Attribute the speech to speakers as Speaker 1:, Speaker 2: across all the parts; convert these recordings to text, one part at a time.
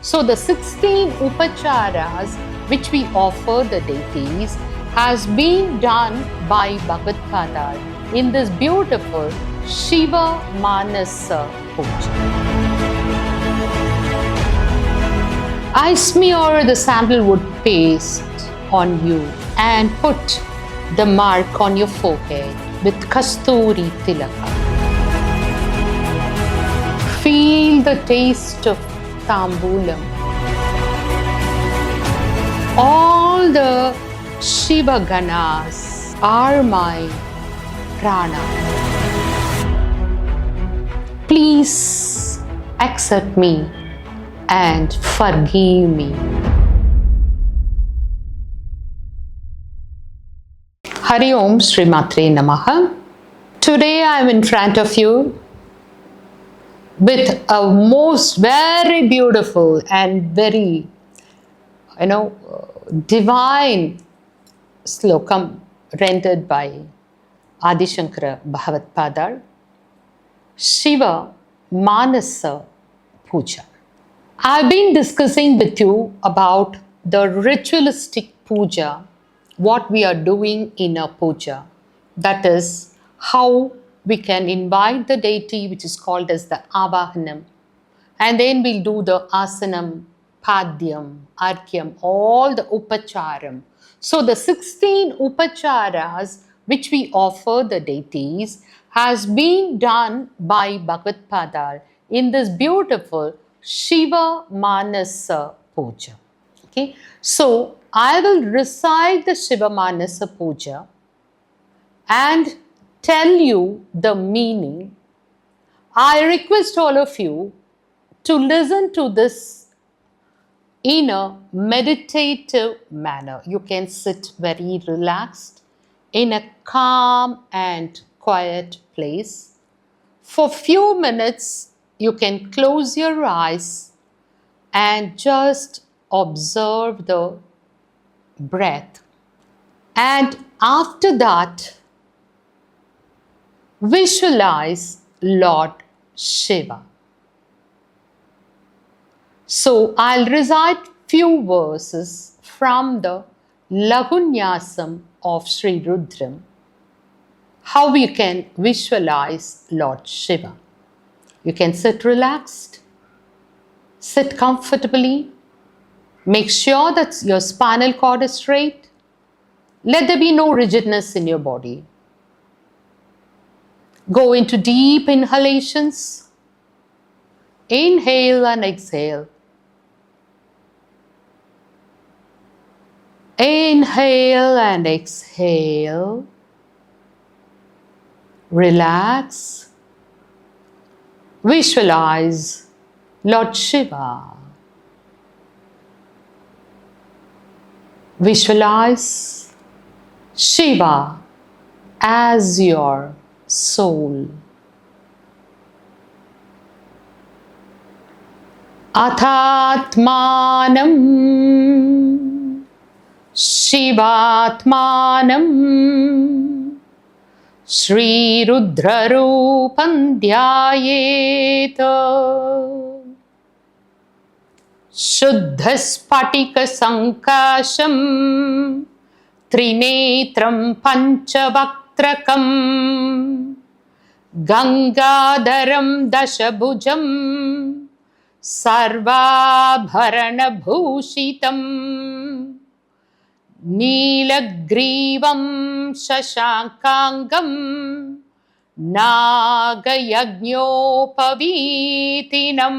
Speaker 1: So the 16 upacharas which we offer the deities has been done by Bhagavad Padar in this beautiful Shiva Manasa Puja. I smear the sandalwood paste on you and put the mark on your forehead with Kasturi Tilaka. Feel the taste of Tambulam. All the Shiva Ganas are my prana. Please accept me and forgive me. Hari Om Shri Matre Namaha. Today I am in front of you with a most very beautiful and very, divine slokam rendered by Adi Shankara Bhagavad Padar, Shiva Manasa Puja. I've been discussing with you about the ritualistic puja, what we are doing in a puja. That is how we can invite the deity, which is called as the Avahanam. And then we'll do the Asanam, Padyam, Arkyam, all the Upacharam. So the 16 Upacharas which we offer the deities has been done by Bhagavad Padar in this beautiful Shiva Manasa Puja. Okay, so I will recite the Shiva Manasa Puja and tell you the meaning. I request all of you to listen to this in a meditative manner. You can sit very relaxed in a calm and quiet place. For few minutes, you can close your eyes and just observe the breath. And after that, visualize Lord Shiva. So I'll recite few verses from the Lagunyasam of Sri Rudram, how you can visualize Lord Shiva. You can sit relaxed, sit comfortably, make sure that your spinal cord is straight. Let there be no rigidness in your body. Go into deep inhalations. Inhale and exhale. Inhale and exhale. Relax. Visualize Lord Shiva. Visualize Shiva as your soul. Athatmanam Shivatmanam Sri Rudra Rupam Dhyayeta Shuddha Spatika Sankasham Trinetram Panchavakrakam Gangadaram Dashabhujam Sarvabharana Bhushitam Nilagrivam Shashankangam Nagayagnopavitinam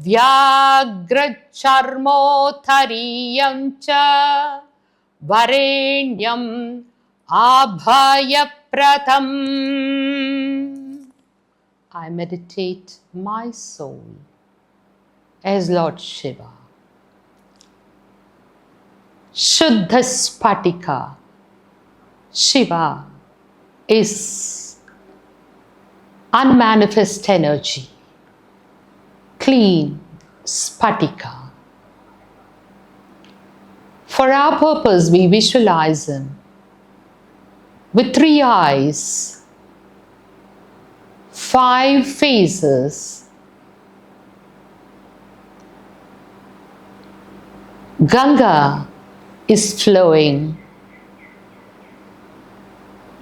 Speaker 1: Vyagracharmothariyamcha Varenyam Abhayapratam. I meditate my soul as Lord Shiva. Shuddha Spatika. Shiva is unmanifest energy, clean Spatika. For our purpose, we visualize him with 3 eyes, 5 faces, Ganga is flowing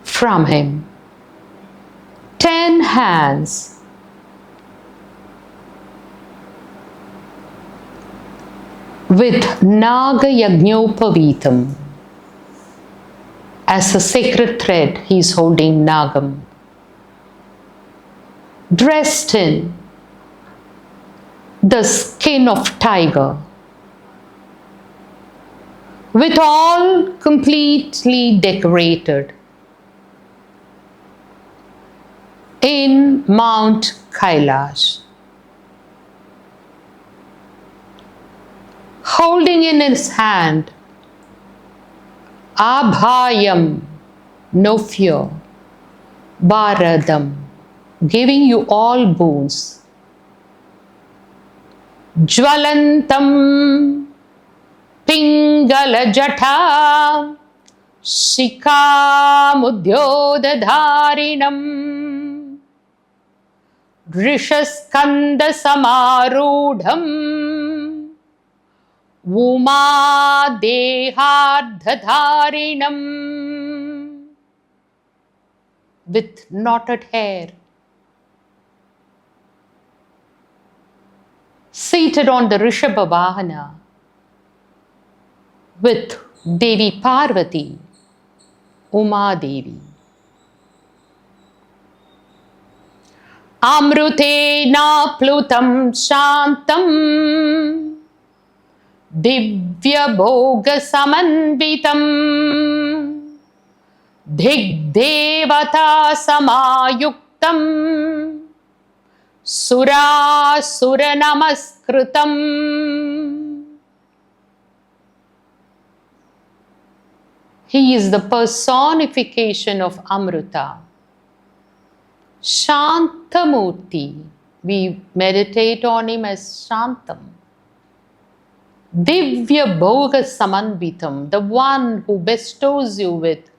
Speaker 1: from him. 10 hands with Naga Yajnopavitam. As a sacred thread, he is holding Nagam. Dressed in the skin of tiger, with all completely decorated in Mount Kailash. Holding in his hand Abhayam, no fear, Bharadam, giving you all boons. Jwalantam Pingala Jata Shikamudyodadharinam Rishaskanda Samarudham Uma Dehardhadharinam, with knotted hair, seated on the Rishabha Vahana with Devi Parvati, Uma Devi. Amrutena Plutam Shantam Divya Bhoga Samanvitam Dhigdevata Samayuktam Sura Sura Namaskritam. He is the personification of Amruta. Shantamurti. We meditate on him as Shantam. Divya Bhoga Samanvitam, the one who bestows you with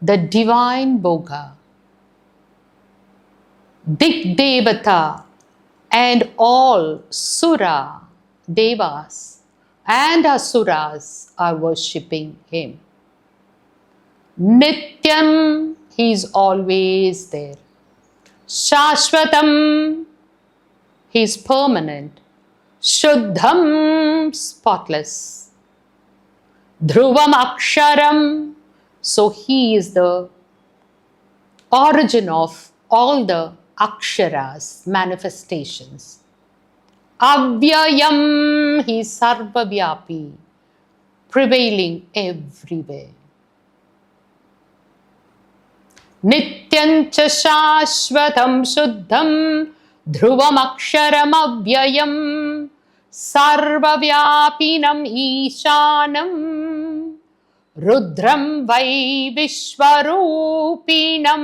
Speaker 1: the divine Bhoga. Digdevata, and all Sura, Devas and Asuras are worshipping him. Nityam, he is always there. Shashvatam, he is permanent. Shuddham, spotless. Dhruvam Aksharam, so he is the origin of all the Aksharas, manifestations. Avyayam, he is Sarvavyapi, prevailing everywhere. Nityancha Shashvatam Shuddham Dhruvam Aksharam Avyayam Sarvavyapinam Ishanam Rudram Vai Vishwarupinam.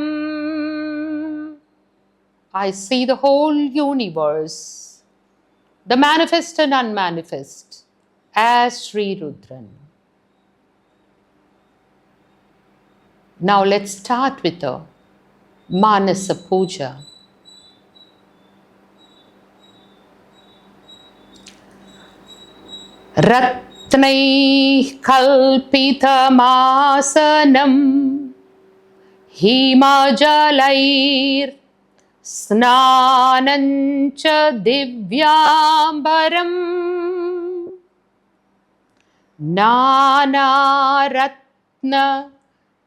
Speaker 1: I see the whole universe, the manifest and unmanifest, as Sri Rudran. Now let's start with the Manasa Puja. Ratnai kalpitamasanam himajalair snanancha divyambaram nanaratna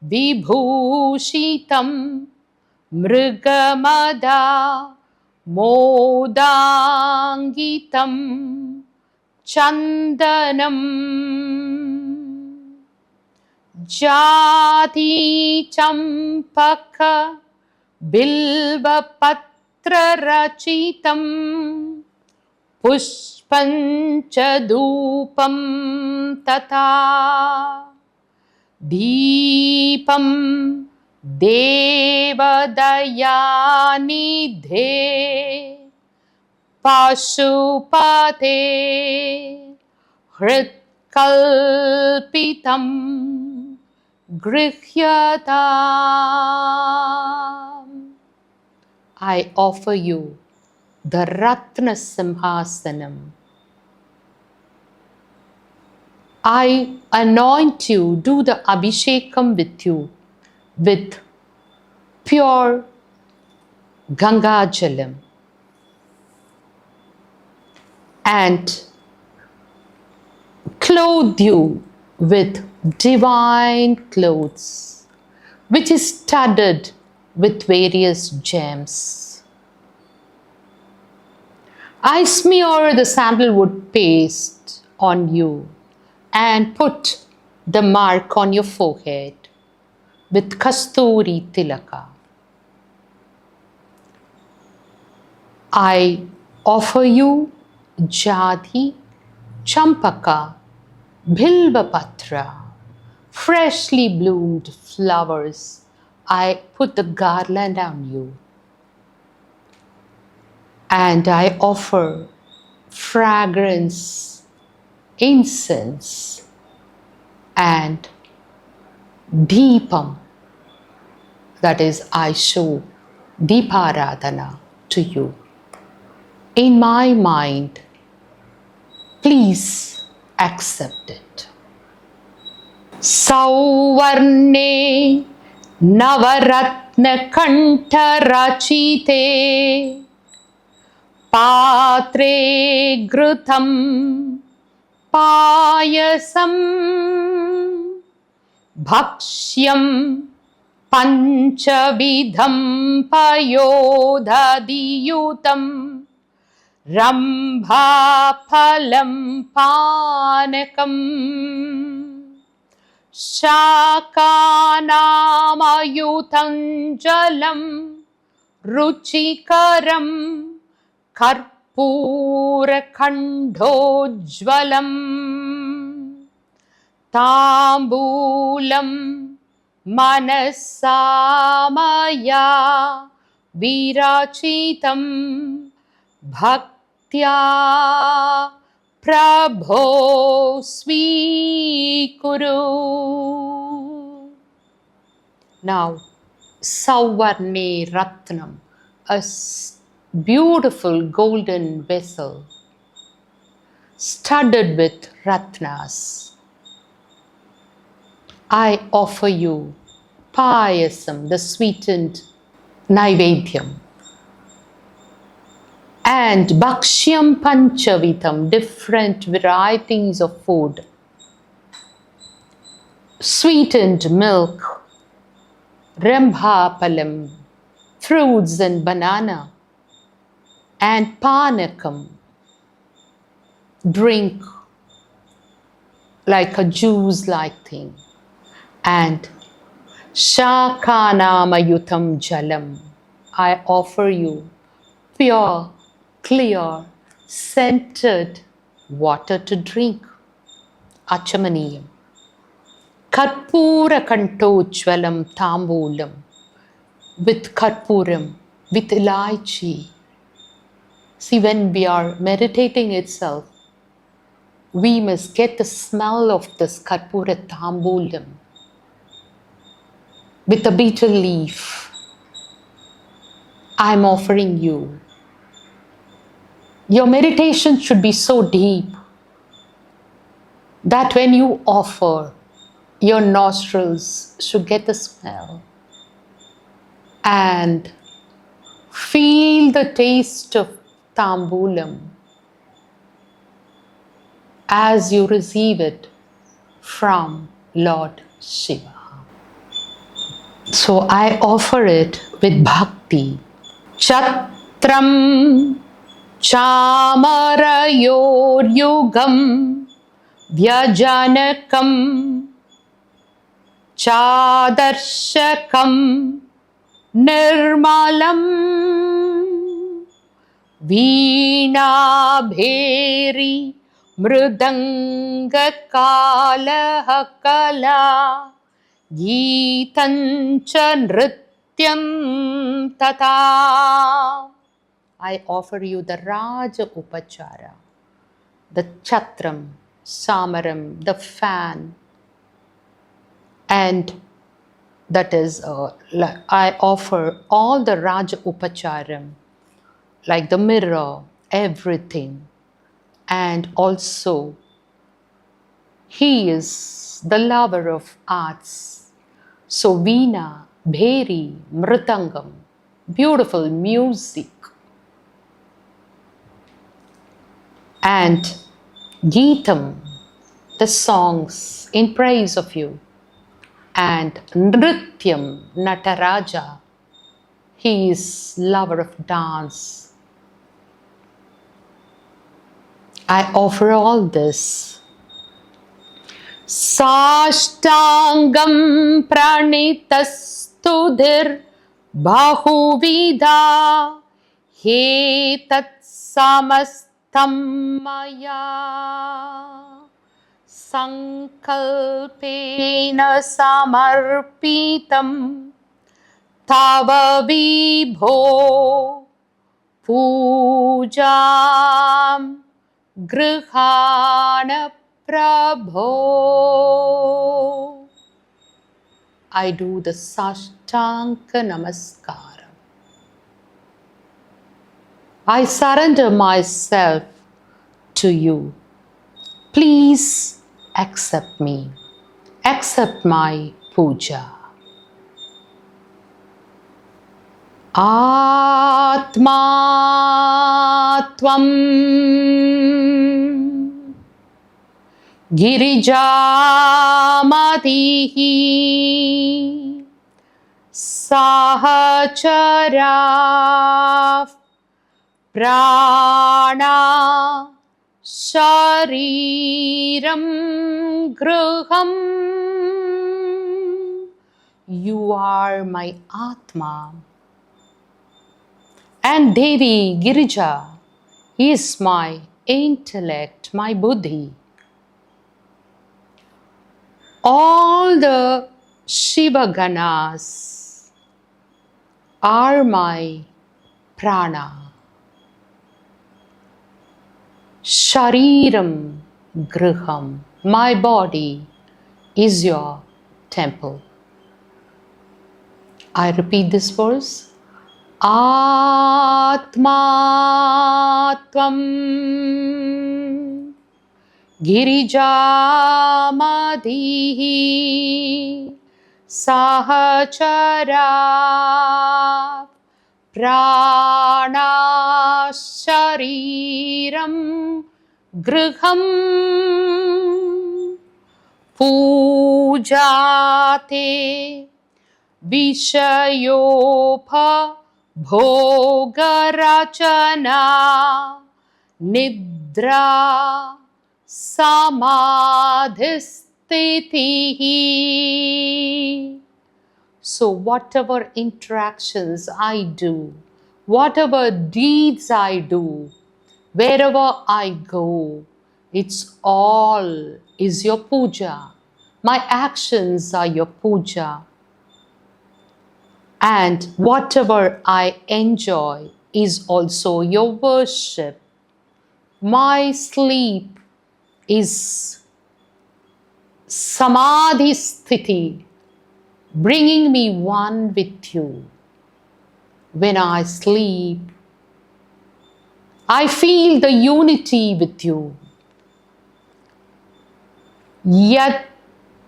Speaker 1: vibhushitam mrigamada modangitam chandanam jati champaka bilva patra rachitam pushpancha dupam tata Deepam Devaдаyanidhe Pashupate Hritkalpitam Grihyatam. I offer you the Ratna Simhasanam. I anoint you, do the Abhishekam with you, with pure Ganga Jalam, and clothe you with divine clothes, which is studded with various gems. I smear the sandalwood paste on you and put the mark on your forehead with Kasturi Tilaka. I offer you Jadi, Champaka, Bilbapatra, freshly bloomed flowers. I put the garland on you. And I offer fragrance, incense, and deepam. That is, I show Deeparadhana to you. In my mind, please accept it. Sauvarne Navaratna Kanta Rachite Patre Grutam Payasam Bhakshyam Panchavidham Payodhadiyutam Rambhaphalam Panakam Shakanamayutam Jalam Ruchikaram Karpoorakandhojvalam Tambulam Manasamaya Virachitam Bhaktya Prabho Svikuru. Now, Sauvarne Ratnam, a beautiful golden vessel studded with ratnas. I offer you payasam, the sweetened naivedyam, and bhakshyam panchavitam, different varieties of food, sweetened milk, rambhapalam, fruits and banana, and panakam, drink like a juice-like thing, and shakanamayutam jalam. I offer you pure, clear, scented water to drink. Achamaniyam. Karpura kantojvalam tambulam, with karpuram, with elaichi. See, when we are meditating itself, we must get the smell of this karpura tambulam with a betel leaf. I'm offering you. Your meditation should be so deep that when you offer, your nostrils should get the smell and feel the taste of tambulam as you receive it from Lord Shiva. So I offer it with bhakti. Chatram chamarayor yugam vyajanakam chadarshakam nirmalam veena bheri mridanga kalahakala Geetancha nrityam tata. I offer you the Raja Upachara, the Chatram, Samaram, the fan, and that is, I offer all the Raja Upacharam, like the mirror, everything, and also He is the lover of arts. So Veena, Bheri, Mritangam, beautiful music. And Geetam, the songs in praise of you. And Nrityam, Nataraja, he is lover of dance. I offer all this. Sashtangam pranitastudir bahuvida he tat samastam maya sankalpena samarpitam tava vibho pujam grihana prabho. I do the Sashtanka Namaskara. I surrender myself to you. Please accept me. Accept my puja. Atma Tvam Girijamatihi Sahachara Prana Shariram Griham. You are my Atma. And Devi Girija is my intellect, my buddhi. All the Shiva Ganas are my prana. Shariram Griham, my body is your temple. I repeat this verse. Atma Tvam Girijamadihi Sahachara Prana Shariram Griham Pujate Vishayopha Bhogarachana Nidra Samadhisthiti. So whatever interactions I do, whatever deeds I do, wherever I go, it's all is your puja. My actions are your puja. And whatever I enjoy is also your worship. My sleep is samadhi sthiti, bringing me one with you. When I sleep, I feel the unity with you. Yat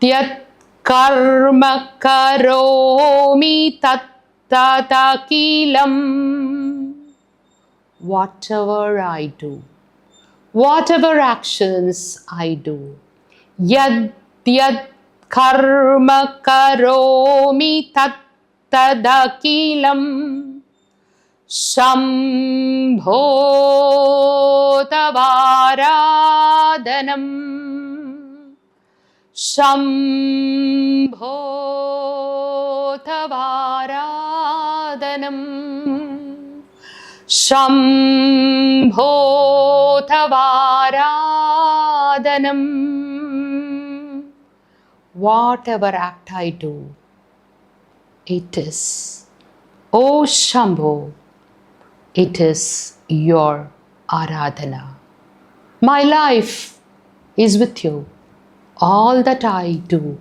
Speaker 1: yat karma karomi tat tatakilam. Whatever I do, whatever actions I do, yad yad karma karomi tat tadakilam. Shambho tavaradanam. Shambho tavaradanam. Shambho tavaradanam. Whatever act I do, it is, O Shambho, it is your aradhana. My life is with you. All that I do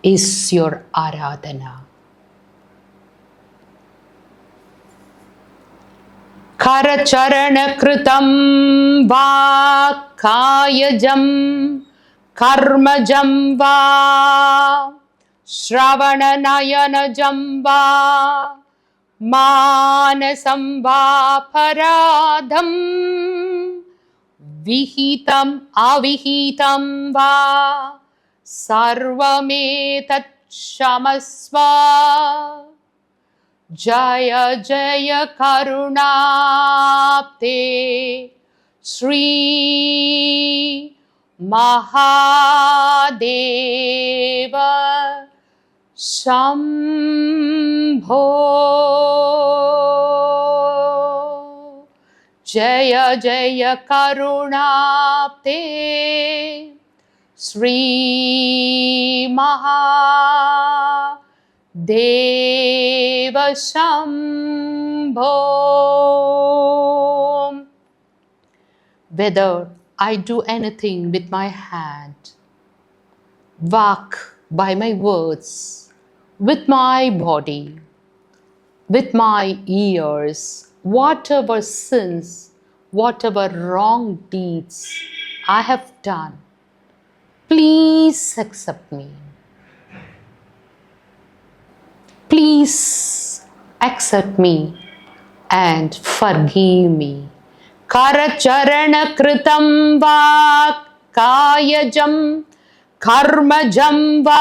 Speaker 1: is your aradhana. Karacharana kritam va kayajam कर्मजं वा श्रवणनयनजं वा मानसं वापराधं विहितम् अविहितं वा सर्वमेतत् क्षमस्व। जय जय करुणाब्धे श्री महादेव शंभो। जय जय करुणाब्धे Shri Mahadev Shambho. Whether I do anything with my hand, walk by my words, with my body, with my ears, whatever sins, whatever wrong deeds I have done, please accept me. Please accept me and forgive me. Karacharana kritam va kayajam karmajam va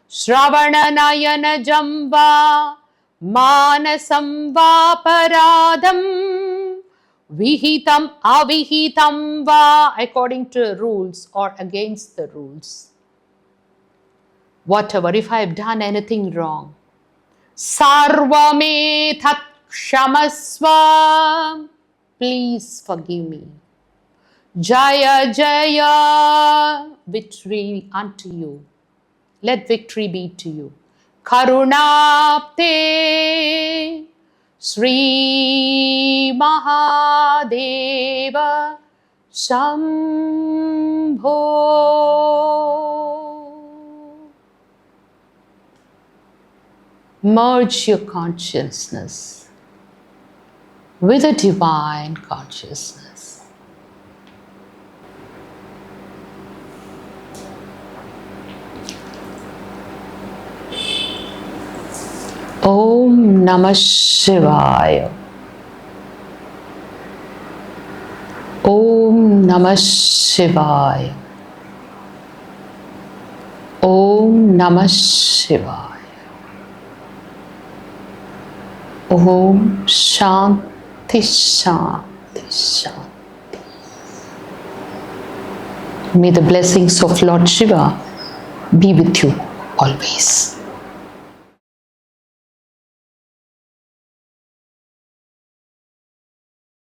Speaker 1: shravananayanajam va manasam va paradam vihitam avihitam va, according to rules or against the rules. Whatever, if I have done anything wrong, sarvame tat kshamasva, please forgive me. Jaya Jaya, victory unto you. Let victory be to you. Karunapte Sri Mahadeva Shambho. Merge your consciousness with the divine consciousness. Om Namah Shivaya. Om Namah Shivaya. Om Namah Shivaya. Om Shanti Shanti Shanti. May the blessings of Lord Shiva be with you always.